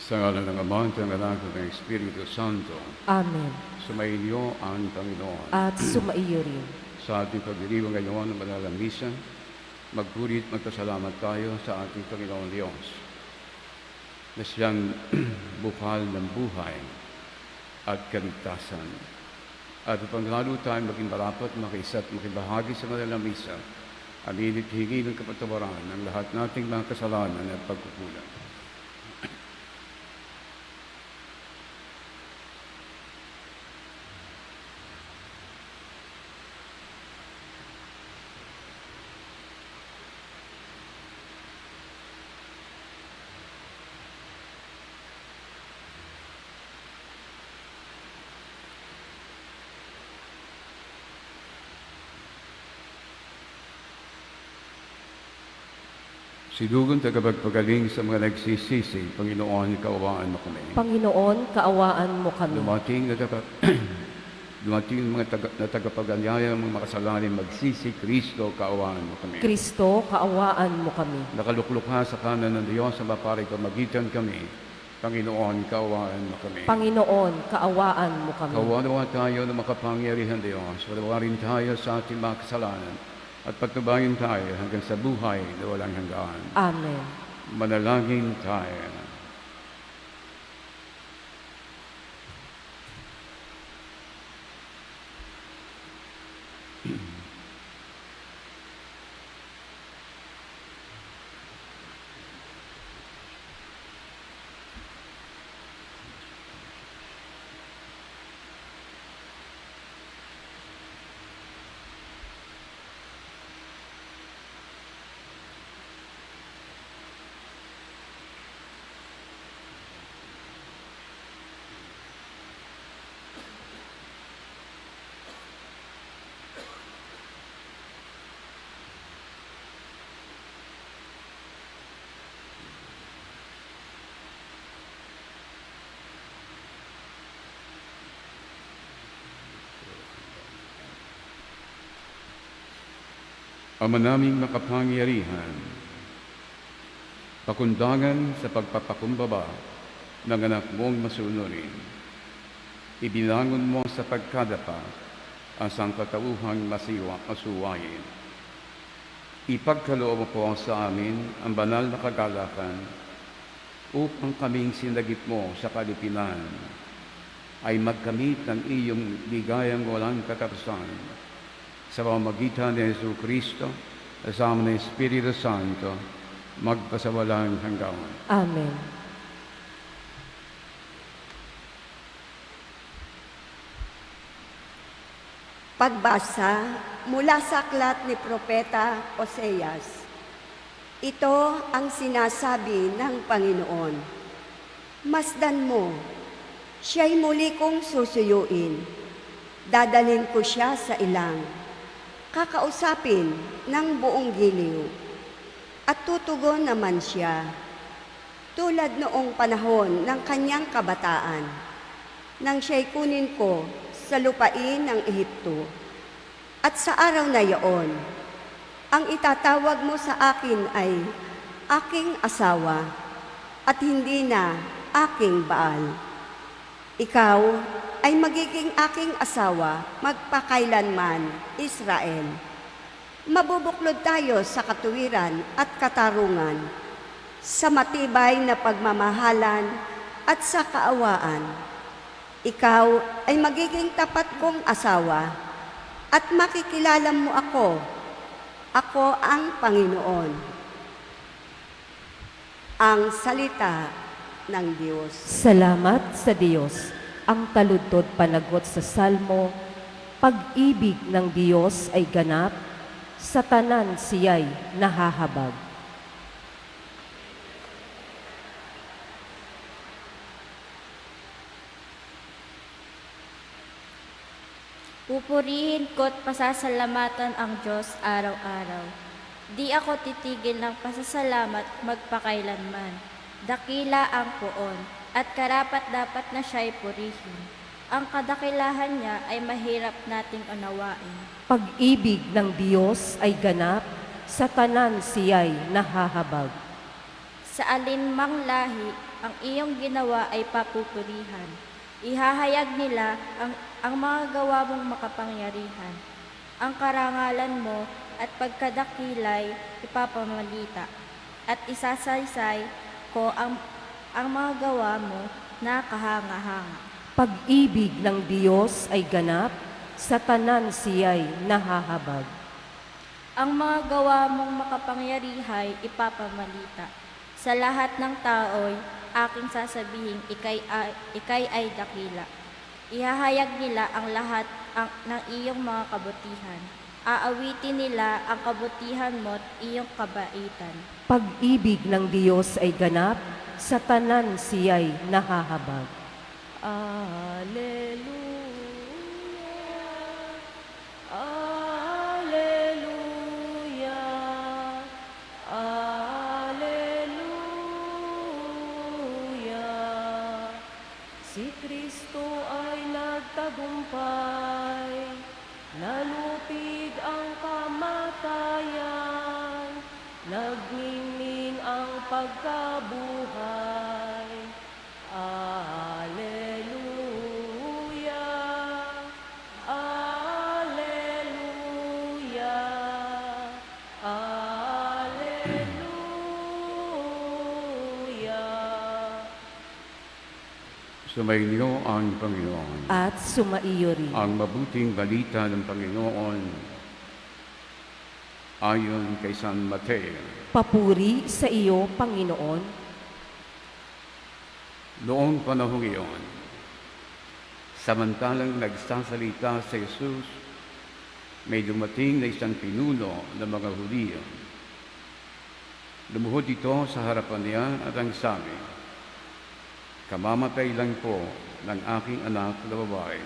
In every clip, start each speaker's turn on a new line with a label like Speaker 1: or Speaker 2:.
Speaker 1: Sa ngalan ng Ama, at ng Anak, at ng Espiritu Santo.
Speaker 2: Amen.
Speaker 1: Sumaiyo ang Panginoon.
Speaker 2: At sumaiyo rin.
Speaker 1: Sa ating pagdiriwang ngayon ng Banal na Misa, magpuri at magpasalamat tayo sa ating Panginoon Diyos na siyang bukal ng buhay at kaligtasan. At upang lalo tayong maging marapat, makiisa at makibahagi sa Banal na Misa, aminin at hingi ng kapatawaran ng lahat nating mga kasalanan at pagkukulang. Sinugon tagapagpagaling sa mga nagsisisi, Panginoon, kaawaan mo kami.
Speaker 2: Panginoon, kaawaan mo kami.
Speaker 1: Dumating mga tagapaganyaya, mga makasalanan, magsisi, Kristo, kaawaan mo kami.
Speaker 2: Kristo, kaawaan mo kami.
Speaker 1: Nakaluklok ka sa kanan ng Diyos, sa maparing pamagitan kami. Panginoon, kaawaan mo kami.
Speaker 2: Panginoon, kaawaan mo kami.
Speaker 1: Kaawaan tayo ng makapangyarihan Diyos. Patawarin tayo sa ating mga kasalanan at patubayin tayo hanggang sa buhay na walang hanggan.
Speaker 2: Amen.
Speaker 1: Manalangin tayo. Ama naming makapangyarihan, pakundangan sa pagpapakumbaba ng anak mong masunurin, ibinangon mo sa pagkadapa ang sangkatauhang masuwayin. Ipagkaloob mo po sa amin ang banal na kagalakan upang kaming sinagip mo sa kalipinan ay magkamit ng iyong ligayang walang katapusan sa pamamagitan ni Jesu Cristo, kasama ng Espiritu Santo, magpasawalang hanggan.
Speaker 2: Amen.
Speaker 3: Pagbasa mula sa aklat ni Propeta Oseas. Ito ang sinasabi ng Panginoon. Masdan mo, siya'y muli kong susuyuin. Dadalhin ko siya sa ilang. Kakausapin ng buong giliw at tutugon naman siya tulad noong panahon ng kanyang kabataan nang siya'y kunin ko sa lupain ng Ehipto. At sa araw na iyon, ang itatawag mo sa akin ay aking asawa at hindi na aking Baal. Ikaw ay magiging aking asawa magpakailanman, Israel. Mabubuklod tayo sa katuwiran at katarungan, sa matibay na pagmamahalan at sa kaawaan. Ikaw ay magiging tapat kong asawa at makikilala mo ako. Ako ang Panginoon. Ang salita ng Diyos.
Speaker 2: Salamat sa Diyos. Ang taludtod panagot sa Salmo, pag-ibig ng Diyos ay ganap, sa tanan siya'y nahahabag.
Speaker 4: Pupurihin ko't pasasalamatan ang Diyos araw-araw. Di ako titigil ng pasasalamat magpakailanman. Dakila ang poon, at karapat-dapat na siya'y purihin. Ang kadakilahan niya ay mahirap nating unawain.
Speaker 2: Pag-ibig ng Diyos ay ganap, sa tanan siya'y nahahabag.
Speaker 4: Sa alinmang lahi, ang iyong ginawa ay papupurihan. Ihahayag nila ang mga gawa mong makapangyarihan. Ang karangalan mo at pagkadakilay ipapamalita. At isasaysay ko ang mga gawa mo na kahanga-hanga.
Speaker 2: Pag-ibig ng Diyos ay ganap, sa tanan siya'y nahahabag.
Speaker 4: Ang mga gawa mong makapangyarihay ipapamalita. Sa lahat ng tao'y aking sasabihin, ikay ay dakila. Ihahayag nila ang lahat ng iyong mga kabutihan. Aawitin nila ang kabutihan mo at iyong kabaitan.
Speaker 2: Pag-ibig ng Diyos ay ganap, sa tanan siya'y nahahabag. Alleluia, Alleluia, Alleluia. Si Kristo ay nagtagumpay, nalupig ang kamatayan, nagniningning ang pagkabuhay. Alleluia, Alleluia, Alleluia.
Speaker 1: Sumainyo ang Panginoon.
Speaker 2: At sumaiyo rin.
Speaker 1: Ang mabuting balita ng Panginoon ayon kay San Mateo.
Speaker 2: Papuri sa iyo, Panginoon.
Speaker 1: Noong panahong iyon, samantalang nagsasalita si Jesus, may dumating na isang pinuno ng mga Hudyo. Lumuhod ito sa harapan niya at ang sabi, "Kamamatay lang po ng aking anak na babae.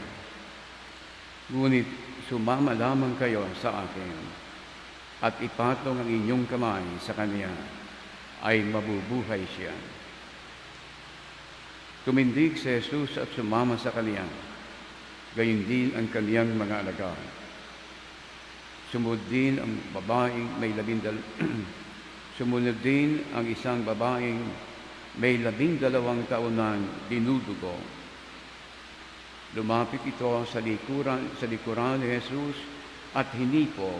Speaker 1: Ngunit sumama lamang kayo sa akin at ipatong ang inyong kamay sa kanya, ay mabubuhay siya." Tumindig si Jesus at sumama sa kanya, gayon din ang kaniyang mga alagad. Sumunod din ang sumunod din ang isang babaeng may 12 taon nang dinudugo. Lumapit ito sa likuran ni Jesus at hinipo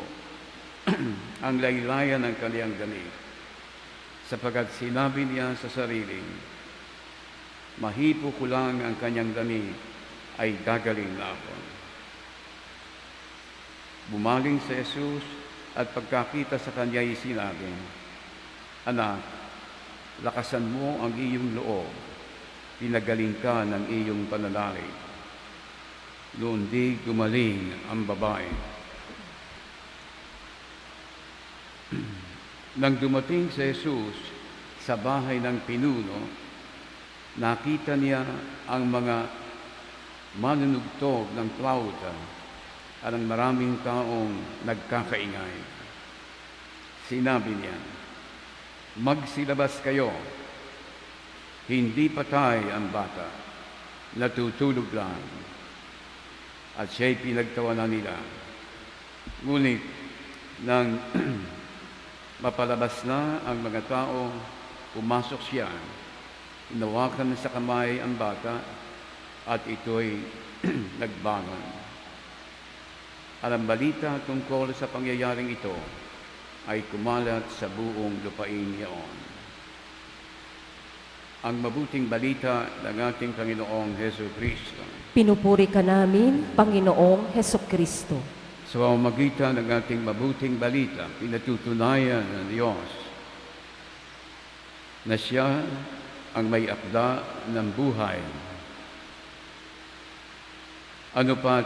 Speaker 1: ang laylayan ng kaniyang damit, sapagkat sinabi niya sa sarili, "Mahipo ko lang ang kanyang damit, ay gagaling na ako." Bumaling si Jesus at pagkakita sa kanya ay sinabi, "Anak, lakasan mo ang iyong loob, pinagaling ka ng iyong pananalig." Noon di gumaling ang babae. Nang dumating si Jesus sa bahay ng pinuno, nakita niya ang mga manunugtog ng plauta at ang maraming taong nagkakaingay. Sinabi niya, "Magsilabas kayo, hindi patay ang bata, natutulog lang." At siya'y pinagtawanan nila. Ngunit nang mapalabas na ang mga tao, pumasok siya, hinawakan sa kamay ang bata, at ito'y nagbangon. At ang balita tungkol sa pangyayaring ito ay kumalat sa buong lupain iyon. Ang mabuting balita ng ating Panginoong Jesucristo.
Speaker 2: Pinupuri ka namin, Panginoong Hesukristo.
Speaker 1: Sa pamamagitan ng ating mabuting balita, pinatutunayan ng Diyos na siya ang may akda ng buhay. Ano pat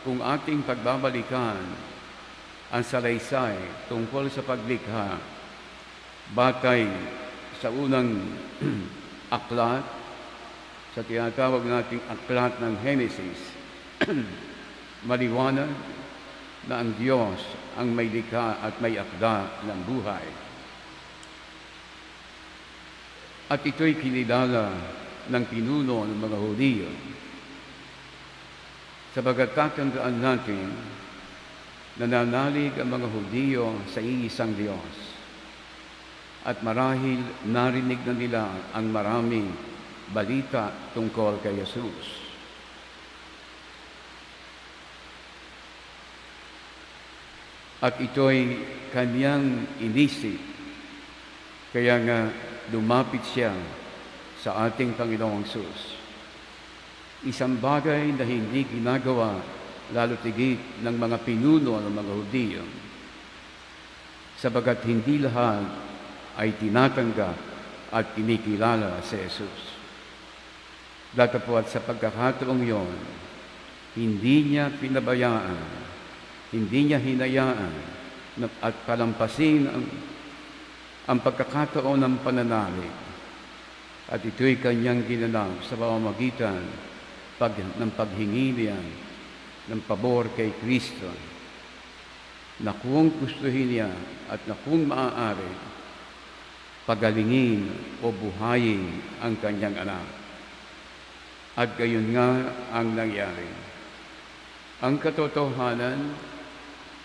Speaker 1: kung ating pagbabalikan ang salaysay tungkol sa paglikha, batay sa unang aklat, sa tinatawag nating aklat ng Genesis, maliwanag na ang Diyos ang may likha at may akda ng buhay. At ito'y kinilala ng pinuno ng mga Hudyo. Sabagat tatandaan natin, nananalig ang mga Hudyo sa iisang Diyos. at marahil narinig na nila ang maraming balita tungkol kay Jesus. At ito'y kanyang inisip, kaya nga lumapit siya sa ating Panginoong Hesus. Isang bagay na hindi ginagawa lalo tigit ng mga pinuno ng mga Hudiyo, sabagat hindi lahat ay tinatanggap at kinikilala si Jesus. Datapwat sa pagkakataong yon, hindi niya pinabayaan, hindi niya hinayaan at palampasin ang pagkakataon ng pananalig. At ito'y kanyang ginanap sa pamamagitan ng paghingi niya ng pabor kay Kristo, na kung gustuhin niya at na kung maaari, pagalingin o buhayin ang kanyang anak. At gayon nga ang nangyari. Ang katotohanan,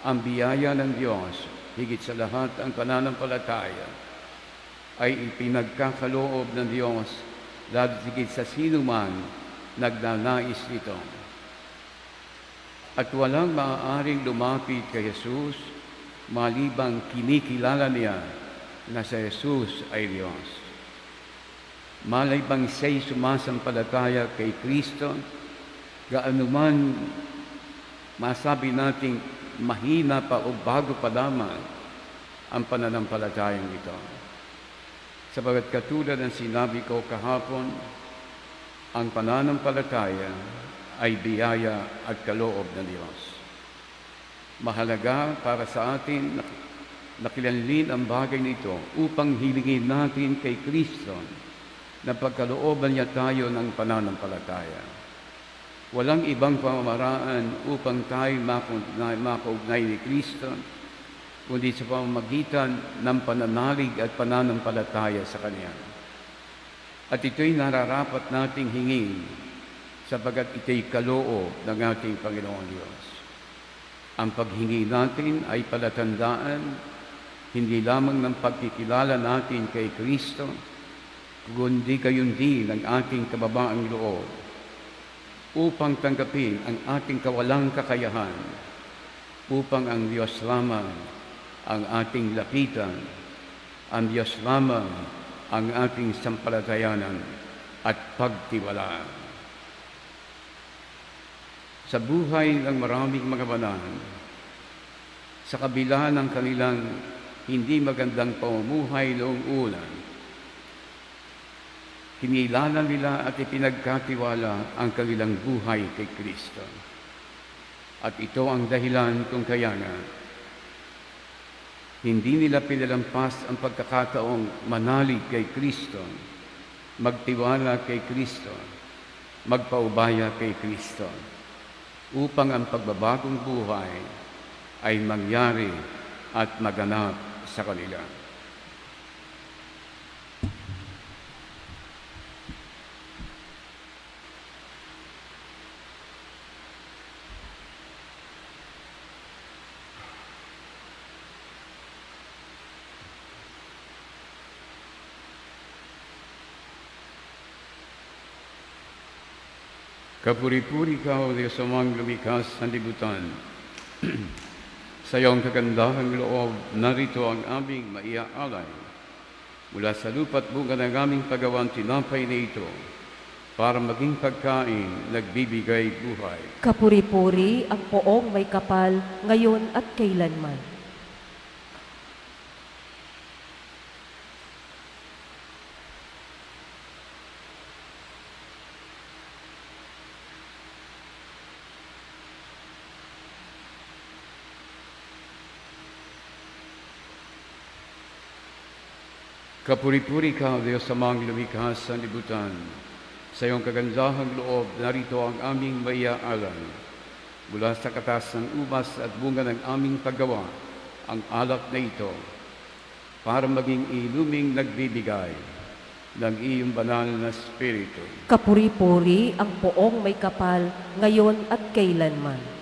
Speaker 1: ang biyaya ng Diyos, higit sa lahat ang pananampalataya, ay ipinagkakaloob ng Diyos lalo higit sa sino man nagnanais nito. At walang maaaring lumapit kay Jesus malibang kinikilala niya na si Jesus ay Diyos. Malay bang siya'y sumasampalataya kay Kristo, gaano man masabi nating mahina pa o bago pa lamang ang pananampalatayang ito. Sabagat katulad ng sinabi ko kahapon, ang pananampalataya ay biyaya at kaloob ng Diyos. Mahalaga para sa atin na kilanlin ang bagay nito upang hilingin natin kay Kristo na pagkalooban niya tayo ng pananampalataya. Walang ibang pamamaraan upang tayo makaugnay ni Kristo, kundi sa pamamagitan ng pananalig at pananampalataya sa Kanya. At ito'y nararapat nating hingin sapagat ito'y kaloob ng ating Panginoong Diyos. Ang paghingi natin ay palatandaan hindi lamang ng pagkikilala natin kay Kristo, kundi gayon din ng ating kababaang loob upang tanggapin ang ating kawalang kakayahan, upang ang Diyos lamang ang ating lapitan, ang Diyos lamang ang ating sampalatayanan at pagtiwalaan. Sa buhay ng maraming mga banal, sa kabila ng kanilang hindi magandang pamumuhay noong una, kinilala nila at ipinagkatiwala ang kanilang buhay kay Kristo. At ito ang dahilan kung kaya nga, hindi nila pinalampas ang pagkakataong manalig kay Kristo, magtiwala kay Kristo, magpaubaya kay Kristo, upang ang pagbabagong buhay ay mangyari at maganap sa kanila. Kapuri-puri ka, O Diyos amang lumikas ng libutan. Sa iyong kagandahang loob, narito ang aming maiaalay. Mula sa lupa't bunga ng aming pagawang tinapay na ito, para maging pagkain, nagbibigay buhay.
Speaker 2: Kapuri-puri ang poong may kapal, ngayon at kailanman.
Speaker 1: Kapuri-puri ka, Diyos amang lumikas ng libutan. Sa iyong kagandahang loob, narito ang aming maiaalay. Mula sa katas ng ubas at bunga ng aming paggawa, ang alak na ito, para maging iluming nagbibigay ng iyong banal na Espiritu.
Speaker 2: Kapuri-puri ang poong may kapal, ngayon at kailanman.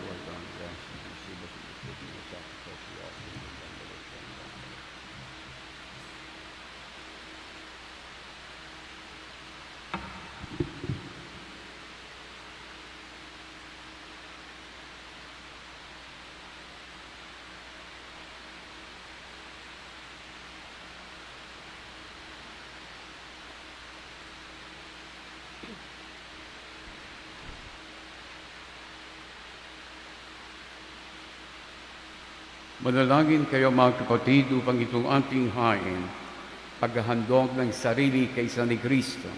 Speaker 1: Manalangin kayo mga kapatid upang itong ating hain, paghahandog ng sarili kaysa ni Kristo,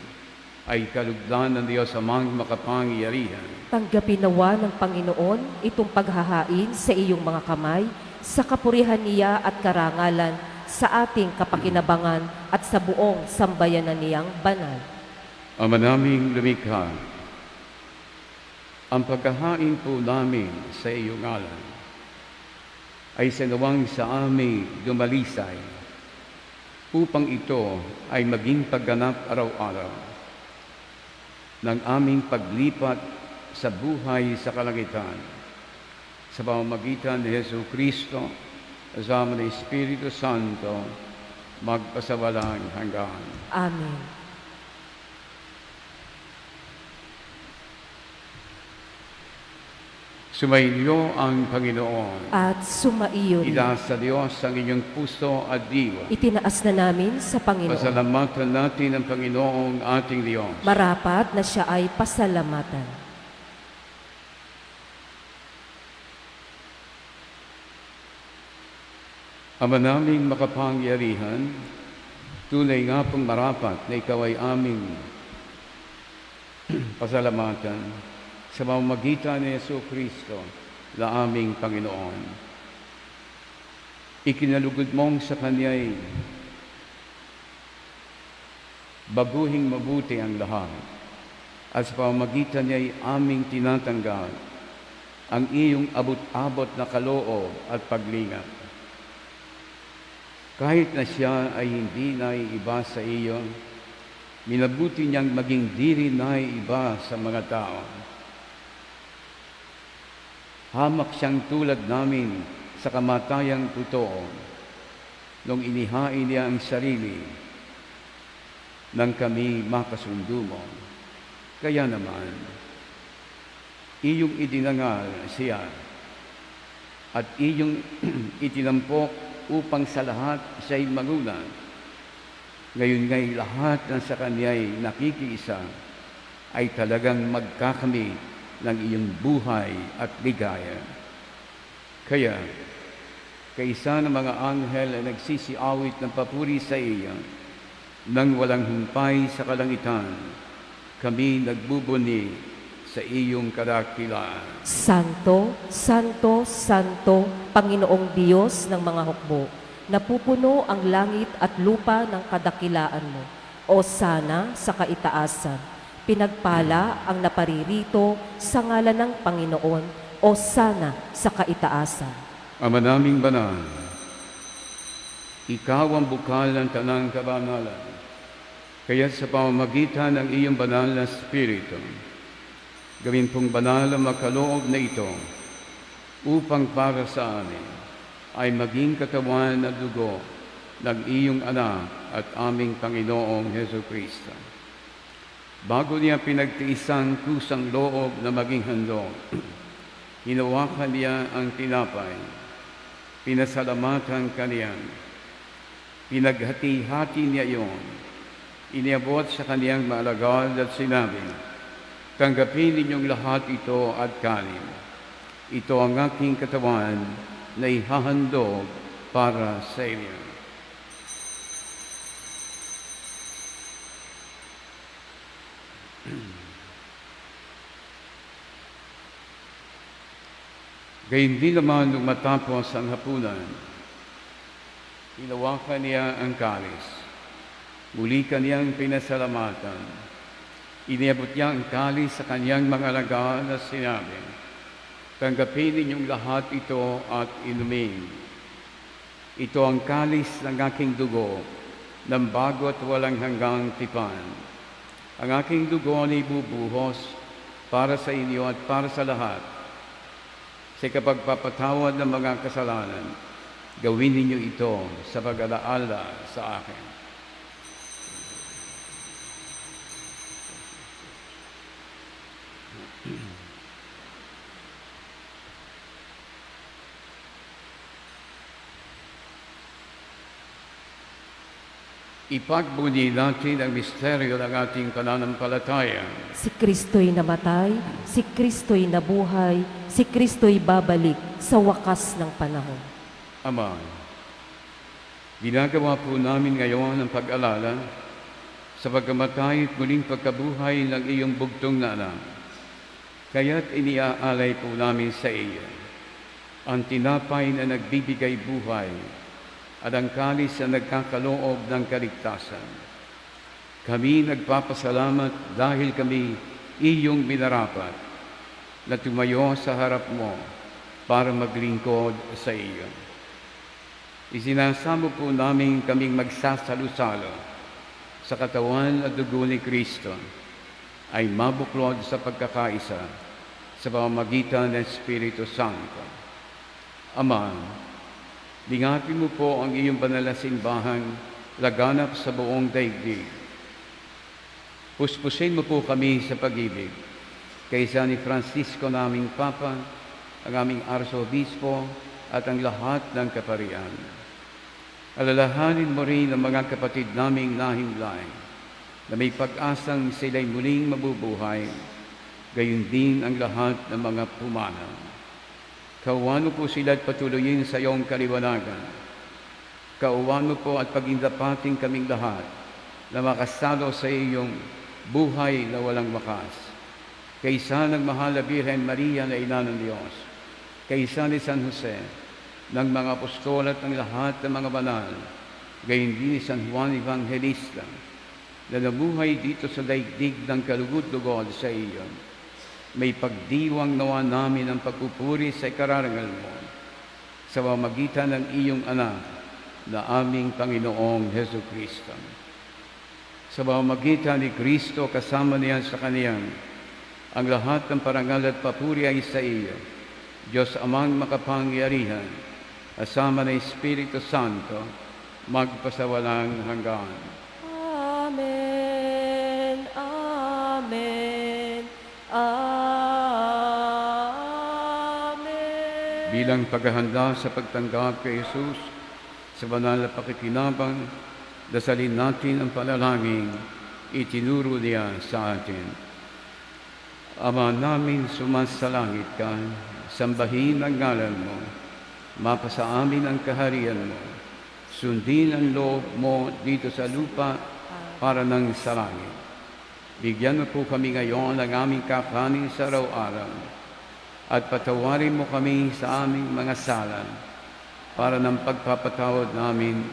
Speaker 1: ay kalugdan ng Diyos amang makapangyarihan.
Speaker 2: Tanggapin nawa ng Panginoon itong paghahain sa iyong mga kamay, sa kapurihan niya at karangalan, sa ating kapakinabangan at sa buong sambayanan niyang banal.
Speaker 1: Ama naming lumikha, ang paghahain po namin sa iyong ngalan ay sinawang sa aming dumalisay upang ito ay maging pagganap araw-araw ng aming paglipat sa buhay sa kalangitan sa pamamagitan ni Jesu Kristo kasama ng Espiritu Santo magpasawalang hanggan.
Speaker 2: Amen.
Speaker 1: Sumainyo ang Panginoon.
Speaker 2: At sumaiyo rin.
Speaker 1: Itaas sa Diyos ang inyong puso at diwa.
Speaker 2: Itinaas na namin sa Panginoon.
Speaker 1: Pasalamatan natin ang Panginoong ating Diyos.
Speaker 2: Marapat na siya ay pasalamatan.
Speaker 1: Ama naming makapangyarihan, tunay nga pong marapat na ikaw ay aming pasalamatan sa pamamagitan ni Yesu Kristo na aming Panginoon. Ikinalugod mong sa Kanya'y baguhing mabuti ang lahat at sa pamamagitan niya'y aming tinatanggap ang iyong abot-abot na kaloob at paglingat. Kahit na siya ay hindi naiiba sa iyo, minabuti niyang maging diri naiiba sa mga tao. Hamak siyang tulad namin sa kamatayang totoo nung inihain niya ang sarili nang kami makasundo mo. Kaya naman, iyong idinangal siya at iyong itinampok upang sa lahat siya'y magunan. Ngayon nga'y lahat ng sa Kanya'y nakikiisa ay talagang magkakamit ng iyong buhay at ligaya. Kaya, kaisa ng mga anghel ay nagsisiawit ng papuri sa iyo, nang walang humpay sa kalangitan, kami nagbubuni sa iyong kadakilaan.
Speaker 2: Santo, Santo, Santo, Panginoong Diyos ng mga hukbo, napupuno ang langit at lupa ng kadakilaan mo. O sana sa kaitaasan. Pinagpala ang naparirito sa ngalan ng Panginoon, o sana sa kaitaasan.
Speaker 1: Ama naming banal, ikaw ang bukal ng tanang kabanalan. Kaya sa pamamagitan ng iyong banal na Espiritu, gawin pong banal ang makaloob na ito upang para sa amin ay maging katawan at dugo ng iyong anak at aming Panginoong Heso Kristo. Bago niya pinagtiisang kusang loob na maging handog, hinawakan niya ang tinapay, pinasalamatan kaniya, pinaghati-hati niya iyon, iniabot sa kaniyang maalagad at sinabi, tanggapin ninyong lahat ito at kanin. Ito ang aking katawan na ihahandog para sa inyo. Gayun din naman nung matapos ang hapunan, hinawakan niya ang kalis. Muli kaniyang pinasalamatan. Iniabot niya ang kalis sa kaniyang mga alagad at sinabi, tanggapin ninyong lahat ito at inumin. Ito ang kalis ng aking dugo, ng bago at walang hanggang tipan. Ang aking dugo ay bubuhos para sa inyo at para sa lahat. Sa kapagpapatawad ng mga kasalanan, gawin ninyo ito sa pag-alaala sa akin. Ipagbunyi natin ang misteryo ng ating pananampalataya.
Speaker 2: Si Kristo'y namatay, si Kristo'y nabuhay, si Kristo'y babalik sa wakas ng panahon.
Speaker 1: Ama, ginagawa po namin ngayon ang pag-alala sa pagkamatay at muling pagkabuhay ng iyong bugtong na anak. Kaya't iniaalay po namin sa iyo ang tinapay na nagbibigay buhay at ang kalis na nagkakaloob ng kaligtasan. Kami nagpapasalamat dahil kami iyong minarapat na tumayo sa harap mo para maglingkod sa iyo. Isinasamo po namin kaming magsasalo-salo sa katawan at dugo ni Kristo ay mabuklod sa pagkakaisa sa pamamagitan ng Espiritu Santo. Ama, lingapin mo po ang iyong banal na simbahan laganap sa buong daigdig. Puspusin mo po kami sa pag-ibig kaysa ni Francisco naming Papa, ang aming Arsobispo at ang lahat ng kaparian. Alalahanin mo rin ang mga kapatid naming nahimlay na may pag-asang sila'y muling mabubuhay, gayon din ang lahat ng mga pumanaw. Kauwan mo po sila at patuloyin sa iyong kaliwanagan. Kauwan mo po at pagindapating kaming lahat na makasalo sa iyong buhay na walang wakas. Kaysa ng mahal na Birhen Maria na Ina ng Diyos, kaysa ni San Jose, ng mga apostol at ng lahat ng mga banal, gayon din ni San Juan Evangelista, na nabuhay dito sa daigdig ng kalugod-lugod sa iyo. May pagdiwang nawa namin ang pagpupuri sa ikararangal mo sa pamamagitan ng iyong anak na aming Panginoong Hesus Kristo. Sa pamamagitan ni Kristo kasama niya sa kaniyang, ang lahat ng parangal at papuri ay sa iyo, Diyos Amang makapangyarihan, asama ng Espiritu Santo, magpasawalang hanggan.
Speaker 2: Amen. Amen. Amen.
Speaker 1: Bilang paghahanda sa pagtanggap kay Jesus sa banal na pakikinabang, dasalin natin ang panalangin itinuro niya sa atin. Ama namin sumasalangit ka, sambahin ang ngalan mo, mapasa amin ang kaharian mo, sundin ang loob mo dito sa lupa para nang sa langit. Bigyan mo po kami ngayon ng aming kakanin sa araw-araw at patawarin mo kami sa aming mga sala para ng pagpapatawad namin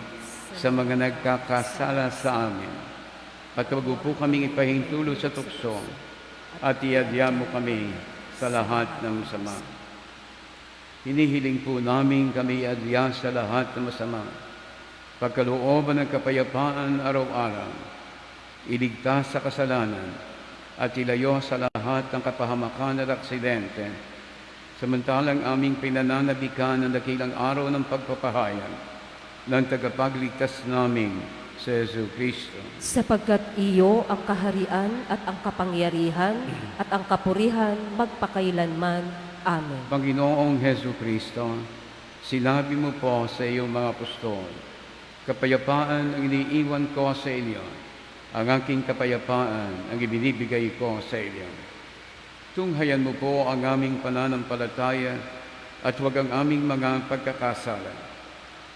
Speaker 1: sa mga nagkakasala sa amin. At huwag po kaming ipahintulo sa tukso at iadya mo kami sa lahat ng masama. Hinihiling po namin kami iadya sa lahat ng masama, pagkalooban ng kapayapaan araw-araw, iligtas sa kasalanan at ilayo sa lahat ng kapahamakan at aksidente, samantalang aming pinananabikan ang dakilang araw ng pagpapahayag ng tagapagligtas namin sa Hesus Kristo.
Speaker 2: Sapagkat iyo ang kaharian at ang kapangyarihan at ang kapurihan magpakailanman. Amen.
Speaker 1: Panginoong Hesus Kristo, sinabi mo po sa iyong mga apostol, kapayapaan ang iniiwan ko sa inyo, ang aking kapayapaan ang ibinibigay ko sa inyo. Tunghayan mo po ang aming pananampalataya at huwag ang aming mga pagkakasala.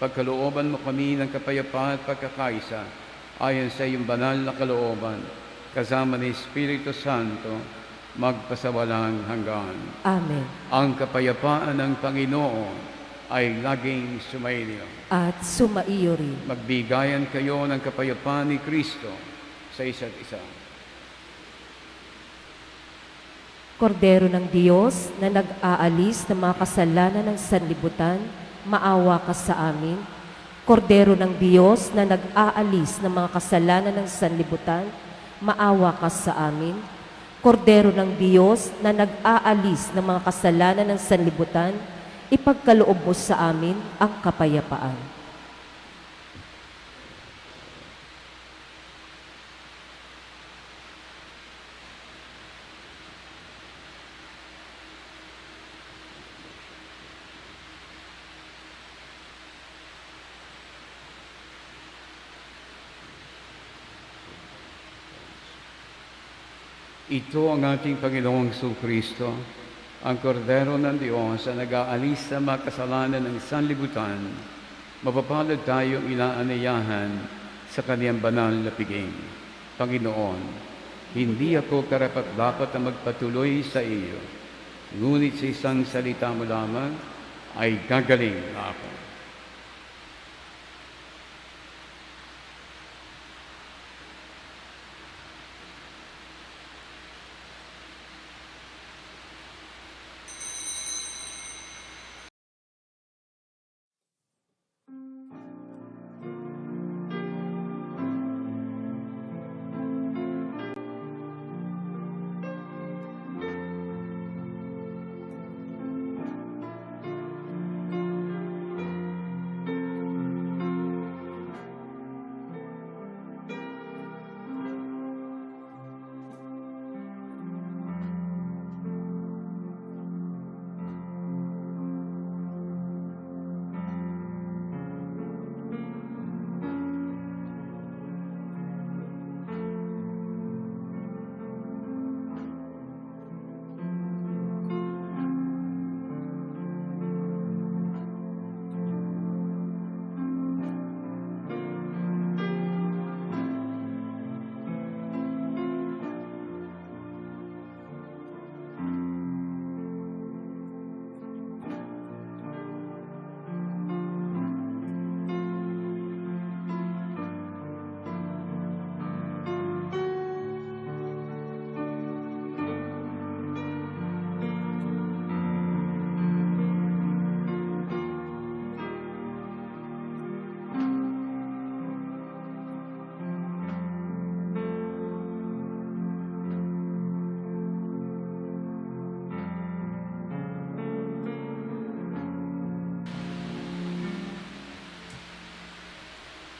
Speaker 1: Pagkalooban mo kami ng kapayapaan at pagkakaisa ayon sa iyong banal na kalooban, kasama ni Espiritu Santo, magpasawalang hanggan.
Speaker 2: Amen.
Speaker 1: Ang kapayapaan ng Panginoon ay laging sumainyo.
Speaker 2: At sumaiyo rin.
Speaker 1: Magbigayan kayo ng kapayapaan ni Kristo sa isa't isa.
Speaker 2: Kordero ng Diyos na nag-aalis ng mga kasalanan ng sanlibutan, maawa ka sa amin. Kordero ng Diyos na nag-aalis ng mga kasalanan ng sanlibutan, maawa ka sa amin. Kordero ng Diyos na nag-aalis ng mga kasalanan ng sanlibutan, ipagkaloob mo sa amin ang kapayapaan.
Speaker 1: Ito ang ating Panginoong Kristo, ang kordero ng Diyos na nag-aalis sa mga kasalanan ng sanlibutan, mapapalad tayong inaanayahan sa kaniyang banal na piging. Panginoon, hindi ako karapat-dapat na magpatuloy sa iyo, ngunit sa isang salita mo lamang ay gagaling na ako.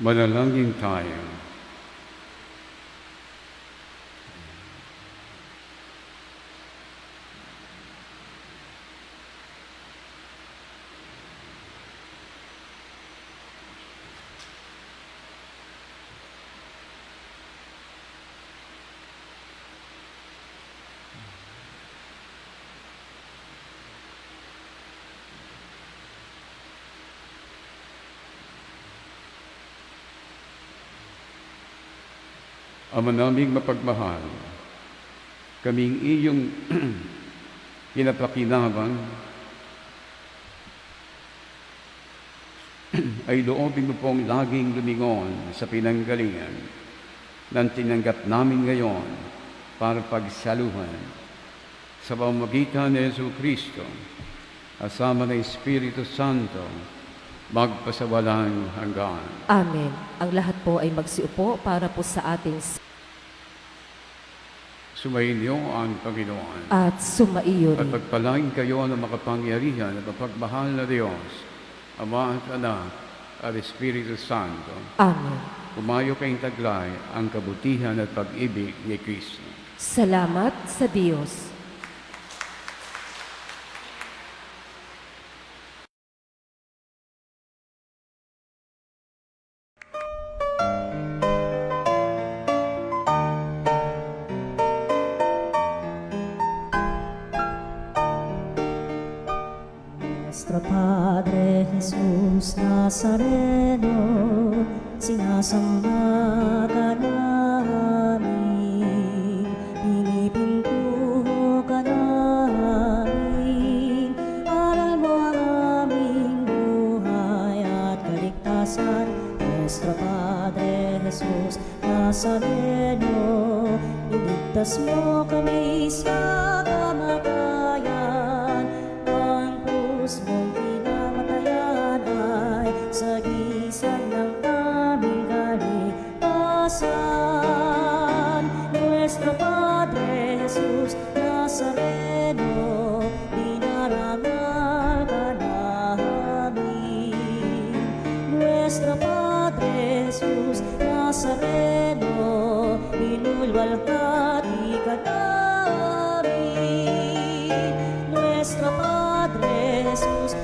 Speaker 1: Manalangin tayo. Ama naming mapagmahal, kaming iyong pinapakinabang ay loobin mo pong laging lumingon sa pinanggalingan ng tinanggap namin ngayon para pagsaluhan sa pamamagitan ni Yesu Kristo, kasama ng Espiritu Santo, magpasawalang hanggan.
Speaker 2: Amen. Ang lahat po ay magsiupo para po sa ating
Speaker 1: Sumainyo ang Panginoon.
Speaker 2: at sumaiyo
Speaker 1: At
Speaker 2: rin.
Speaker 1: pagpalain kayo ng makapangyarihan at mapagmahal na Diyos, Ama at Anak at Espiritu Santo.
Speaker 2: Amen.
Speaker 1: Umayo kayong taglay ang kabutihan at pag-ibig ni Kristo.
Speaker 2: Salamat sa Diyos.
Speaker 5: Nuestro Padre Jesús Nazareno, sinasamba ka namin, pinipintuho ka namin, aral mo ang aming buhay at kaligtasan. Nuestro Padre Jesús Nazareno, iligtas mo kami sa kamatayan, ang krus mong pinamatayan ay sagisag ng aming kaligtasan. Nuestro Padre Jesus Nazareno, dinarangal ka namin. Nuestro Padre Jesus Nazareno, inulwalhati ka namin. Nuestro Padre Jesus